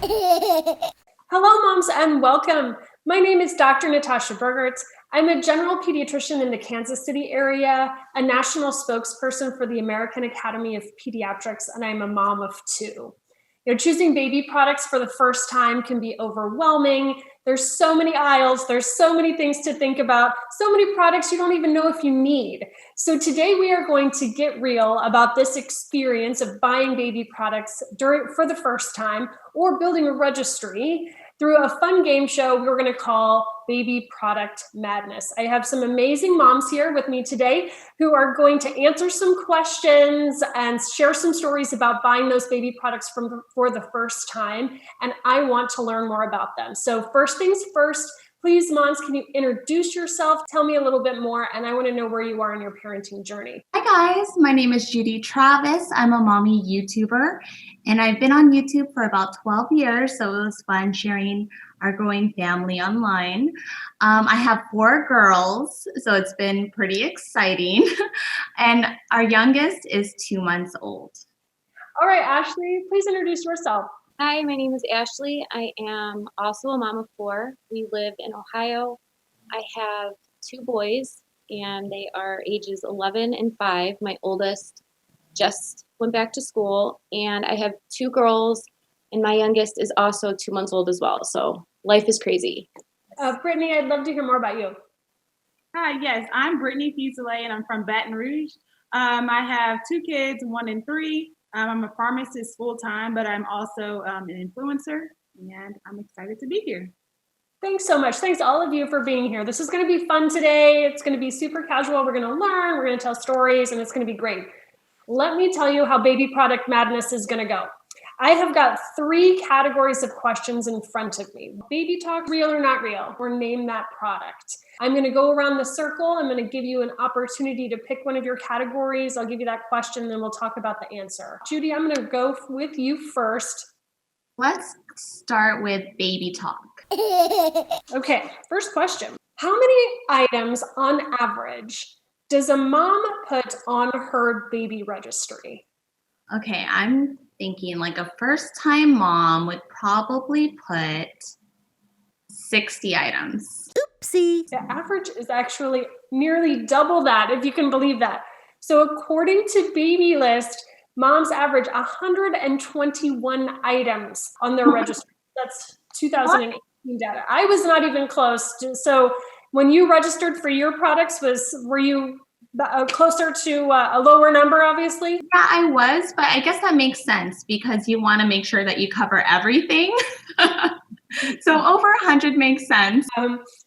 Hello, moms, and welcome. My name is Dr. Natasha Burgert. I'm a general pediatrician in the Kansas City area, a national spokesperson for the American Academy of Pediatrics, and I'm a mom of two. Choosing baby products for the first time can be overwhelming. There's so many aisles, there's so many things to think about, so many products you don't even know if you need. So today we are going to get real about this experience of buying baby products for the first time or building a registry through a fun game show we're going to call Baby Product Madness. I have some amazing moms here with me today who are going to answer some questions and share some stories about buying those baby products for the first time. And I want to learn more about them. So first things first, please, moms, can you introduce yourself? Tell me a little bit more, and I want to know where you are in your parenting journey. Hi guys, my name is Judy Travis. I'm a mommy YouTuber, and I've been on YouTube for about 12 years, so it was fun sharing our growing family online. I have 4 girls, so it's been pretty exciting, and our youngest is 2 months old. All right, Ashley, please introduce yourself. Hi, my name is Ashley. I am also a mom of 4. We live in Ohio. I have 2 boys, and they are ages 11 and 5. My oldest just went back to school, and I have 2 girls, and my youngest is also 2 months old as well. So life is crazy. Brittany, I'd love to hear more about you. Hi, yes, I'm Brittany Fuselier, and I'm from Baton Rouge. I have 2 kids, 1 and 3. I'm a pharmacist full-time, but I'm also an influencer, and I'm excited to be here. Thanks so much. Thanks all of you for being here. This is going to be fun today. It's going to be super casual. We're going to learn, we're going to tell stories, and it's going to be great. Let me tell you how Baby Product Madness is going to go. I have got 3 categories of questions in front of me. Baby talk, real or not real, or name that product. I'm going to go around the circle. I'm going to give you an opportunity to pick one of your categories. I'll give you that question, and then we'll talk about the answer. Judy, I'm going to go with you first. Let's start with baby talk. Okay, first question. How many items on average does a mom put on her baby registry? Okay, I'm thinking like a first-time mom would probably put 60 items. Oopsie. The average is actually nearly double that, if you can believe that. So according to Baby List, moms average 121 items on their registry. That's 2018 data. I was not even close. So when you registered for your products, were you closer to a lower number, obviously? Yeah, I was, but I guess that makes sense because you want to make sure that you cover everything. So over 100 makes sense.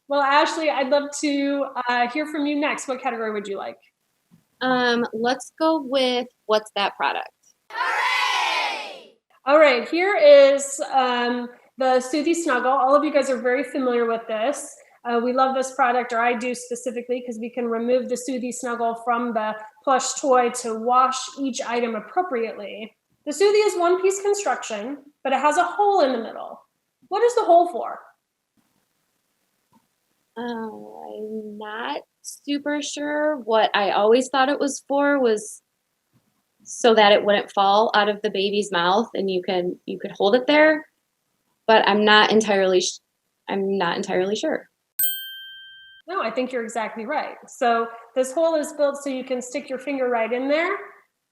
Well, Ashley, I'd love to hear from you next. What category would you like? Let's go with what's that product? Hooray! All right, here is the Soothy Snuggle. All of you guys are very familiar with this. We love this product, or I do specifically, because we can remove the Soothy Snuggle from the plush toy to wash each item appropriately. The Soothy is one-piece construction, but it has a hole in the middle. What is the hole for? I'm not super sure. What I always thought it was for was so that it wouldn't fall out of the baby's mouth, and you could hold it there. But I'm not entirely sure. No, I think you're exactly right. So this hole is built so you can stick your finger right in there,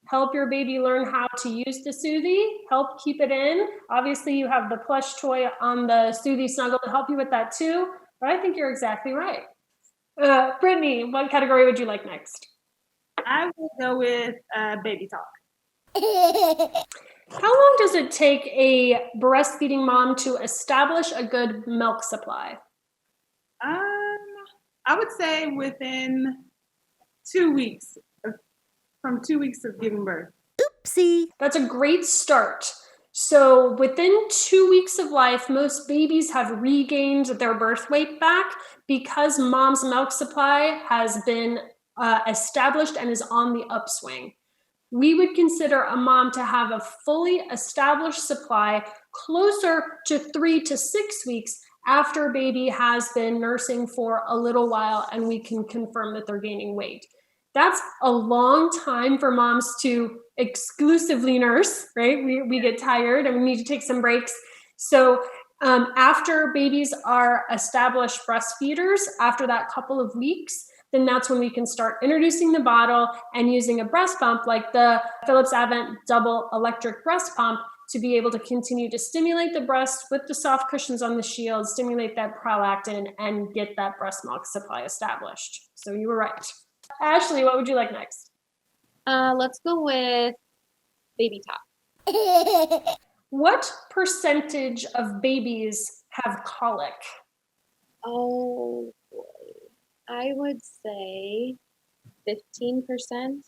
help your baby learn how to use the Soothy, help keep it in. Obviously, you have the plush toy on the Soothy Snuggle to help you with that too, but I think you're exactly right. Brittany, what category would you like next? I will go with baby talk. How long does it take a breastfeeding mom to establish a good milk supply? I would say within 2 weeks, from 2 weeks of giving birth. Oopsie. That's a great start. So within 2 weeks of life, most babies have regained their birth weight back because mom's milk supply has been established and is on the upswing. We would consider a mom to have a fully established supply closer to 3 to 6 weeks after baby has been nursing for a little while and we can confirm that they're gaining weight. That's a long time for moms to exclusively nurse, right? We get tired and we need to take some breaks. So after babies are established breastfeeders, after that couple of weeks, then that's when we can start introducing the bottle and using a breast pump like the Philips Avent double electric breast pump to be able to continue to stimulate the breast with the soft cushions on the shield, stimulate that prolactin, and get that breast milk supply established. So you were right. Ashley, what would you like next? Let's go with baby talk. What percentage of babies have colic? Oh boy. I would say 15%.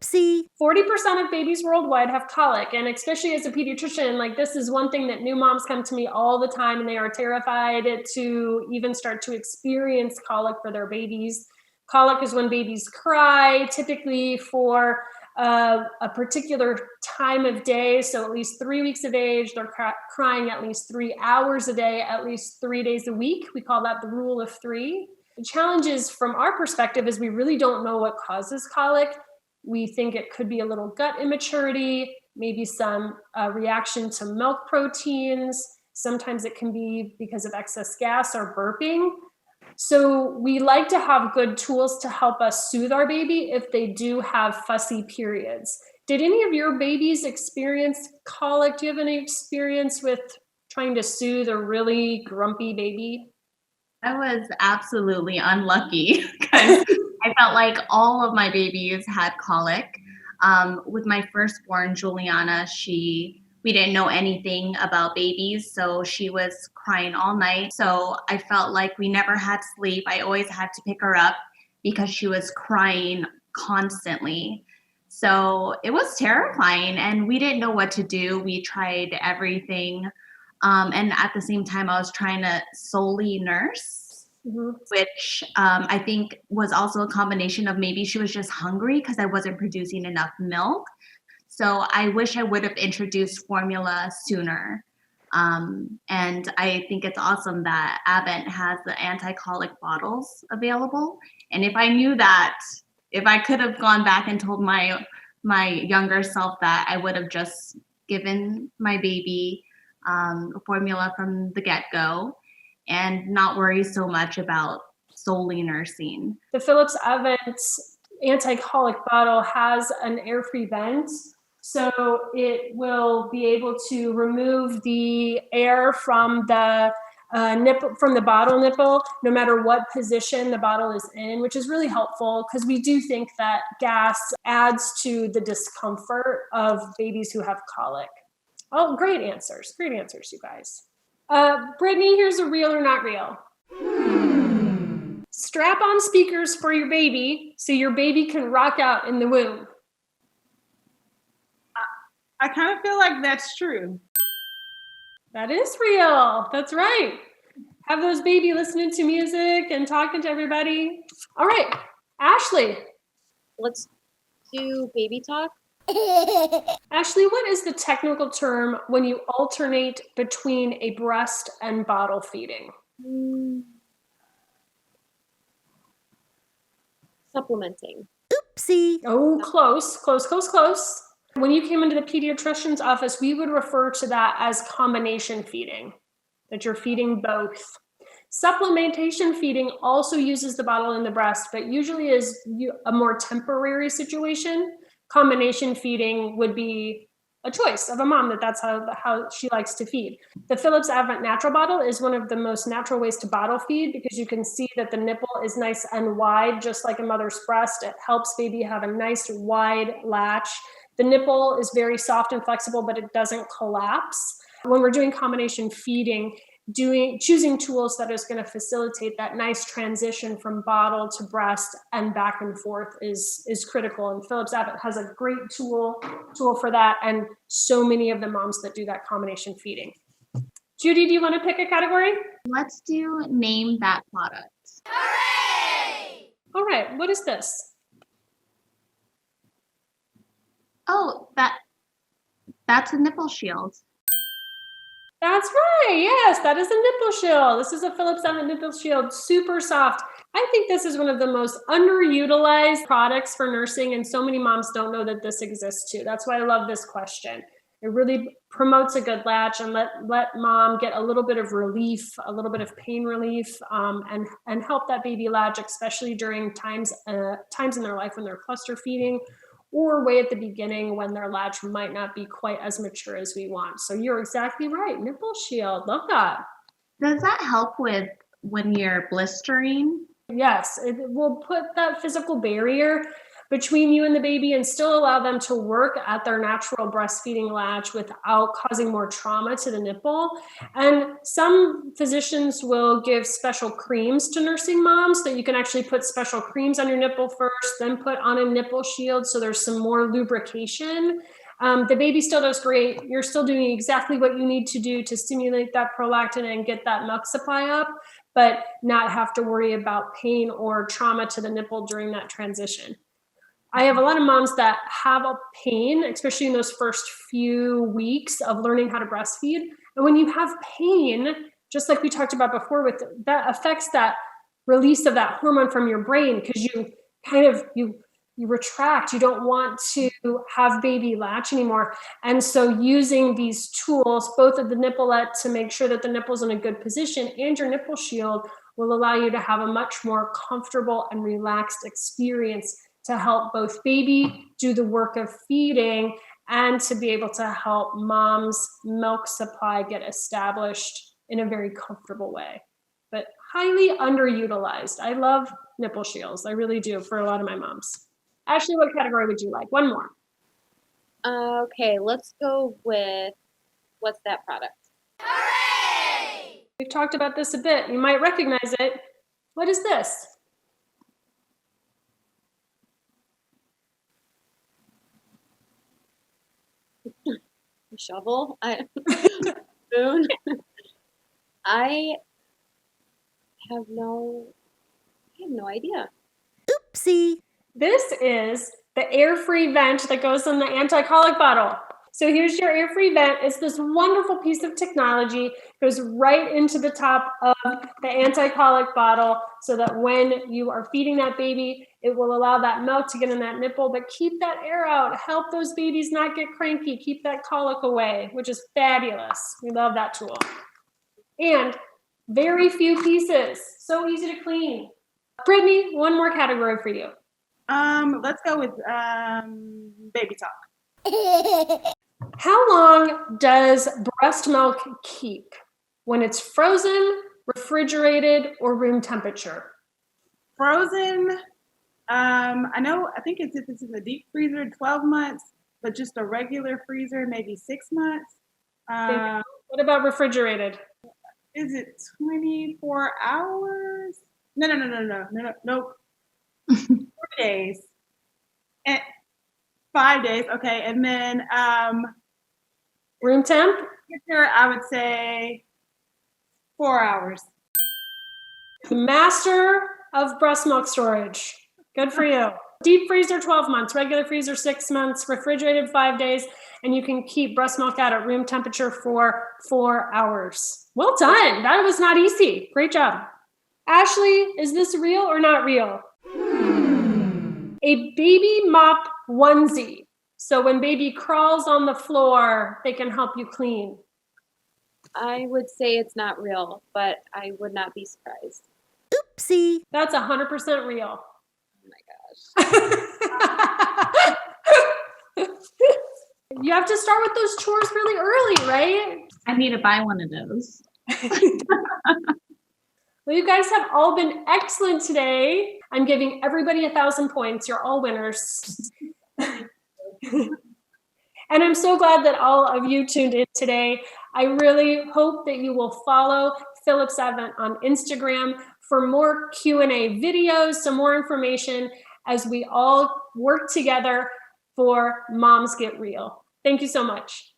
Oopsie. 40% of babies worldwide have colic. And especially as a pediatrician, like this is one thing that new moms come to me all the time and they are terrified to even start to experience colic for their babies. Colic is when babies cry, typically for a particular time of day. So at least 3 weeks of age, they're crying at least 3 hours a day, at least 3 days a week. We call that the rule of 3. The challenge is from our perspective is we really don't know what causes colic. We think it could be a little gut immaturity, maybe some reaction to milk proteins. Sometimes it can be because of excess gas or burping. So we like to have good tools to help us soothe our baby if they do have fussy periods. Did any of your babies experience colic? Do you have any experience with trying to soothe a really grumpy baby? I was absolutely unlucky because I felt like all of my babies had colic. With my firstborn, Juliana, we didn't know anything about babies, so she was crying all night. So I felt like we never had sleep. I always had to pick her up because she was crying constantly. So it was terrifying, and we didn't know what to do. We tried everything. And at the same time, I was trying to solely nurse, which I think was also a combination of maybe she was just hungry because I wasn't producing enough milk. So I wish I would have introduced formula sooner. And I think it's awesome that Avent has the anti-colic bottles available. And if I knew that, if I could have gone back and told my younger self that, I would have just given my baby formula from the get-go and not worry so much about solely nursing. The Philips Avent anti-colic bottle has an air-free vent, so it will be able to remove the air from the nipple, from the bottle nipple, no matter what position the bottle is in, which is really helpful because we do think that gas adds to the discomfort of babies who have colic. Oh, great answers, you guys. Brittany, here's a real or not real. Strap on speakers for your baby so your baby can rock out in the womb. I kind of feel like that's true. That is real. That's right. Have those baby listening to music and talking to everybody. All right, Ashley. Let's do baby talk. Ashley, what is the technical term when you alternate between a breast and bottle feeding? Supplementing. Oopsie. Oh, close. When you came into the pediatrician's office, we would refer to that as combination feeding, that you're feeding both. Supplementation feeding also uses the bottle in the breast, but usually is a more temporary situation. Combination feeding would be a choice of a mom that's how she likes to feed. The Philips Avent natural bottle is one of the most natural ways to bottle feed because you can see that the nipple is nice and wide, just like a mother's breast. It helps baby have a nice wide latch. The nipple is very soft and flexible, but it doesn't collapse. When we're doing combination feeding, choosing tools that is going to facilitate that nice transition from bottle to breast and back and forth is critical. And Philips Avent has a great tool for that, and so many of the moms that do that combination feeding. Judy, do you want to pick a category? Let's do name that product. Hooray! All right, what is this? Oh, that's a nipple shield. That's right. Yes, that is a nipple shield. This is a Philips Avent nipple shield, super soft. I think this is one of the most underutilized products for nursing, and so many moms don't know that this exists too. That's why I love this question. It really promotes a good latch and let mom get a little bit of relief, a little bit of pain relief, and help that baby latch, especially during times in their life when they're cluster feeding, or way at the beginning when their latch might not be quite as mature as we want. So you're exactly right. Nipple shield, love that. Does that help with when you're blistering? Yes, it will put that physical barrier between you and the baby and still allow them to work at their natural breastfeeding latch without causing more trauma to the nipple. And some physicians will give special creams to nursing moms that you can actually put special creams on your nipple first, then put on a nipple shield so there's some more lubrication. The baby still does great. You're still doing exactly what you need to do to stimulate that prolactin and get that milk supply up, but not have to worry about pain or trauma to the nipple during that transition. I have a lot of moms that have a pain, especially in those first few weeks of learning how to breastfeed. And when you have pain, just like we talked about before, with that affects that release of that hormone from your brain, because you retract. You don't want to have baby latch anymore. And so using these tools, both of the nipplet to make sure that the nipple's in a good position and your nipple shield, will allow you to have a much more comfortable and relaxed experience to help both baby do the work of feeding and to be able to help mom's milk supply get established in a very comfortable way. But highly underutilized. I love nipple shields. I really do, for a lot of my moms. Ashley, what category would you like? One more. Okay, let's go with, what's that product? Hooray! We've talked about this a bit. You might recognize it. What is this? A shovel? Spoon? I have no idea. Oopsie. This is the air-free vent that goes in the anti-colic bottle. So here's your air-free vent. It's this wonderful piece of technology. It goes right into the top of the anti-colic bottle so that when you are feeding that baby, it will allow that milk to get in that nipple, but keep that air out. Help those babies not get cranky. Keep that colic away, which is fabulous. We love that tool. And very few pieces. So easy to clean. Brittany, one more category for you. Let's go with baby talk. How long does breast milk keep when it's frozen, refrigerated, or room temperature? Frozen, I think if it's in the deep freezer, 12 months, but just a regular freezer, maybe 6 months. What about refrigerated? Is it 24 hours? No. 4 days. And 5 days, okay. And then room temp? I would say 4 hours. The master of breast milk storage. Good for you. Deep freezer 12 months, regular freezer 6 months, refrigerated 5 days, and you can keep breast milk out at room temperature for 4 hours. Well done. That was not easy. Great job. Ashley, is this real or not real? A baby mop onesie. So when baby crawls on the floor, they can help you clean. I would say it's not real, but I would not be surprised. Oopsie. That's 100% real. Oh my gosh. You have to start with those chores really early, right? I need to buy one of those. Well, you guys have all been excellent today. I'm giving everybody 1,000 points. You're all winners. And I'm so glad that all of you tuned in today. I really hope that you will follow Philips Avent on Instagram for more Q&A videos, some more information as we all work together for Moms Get Real. Thank you so much.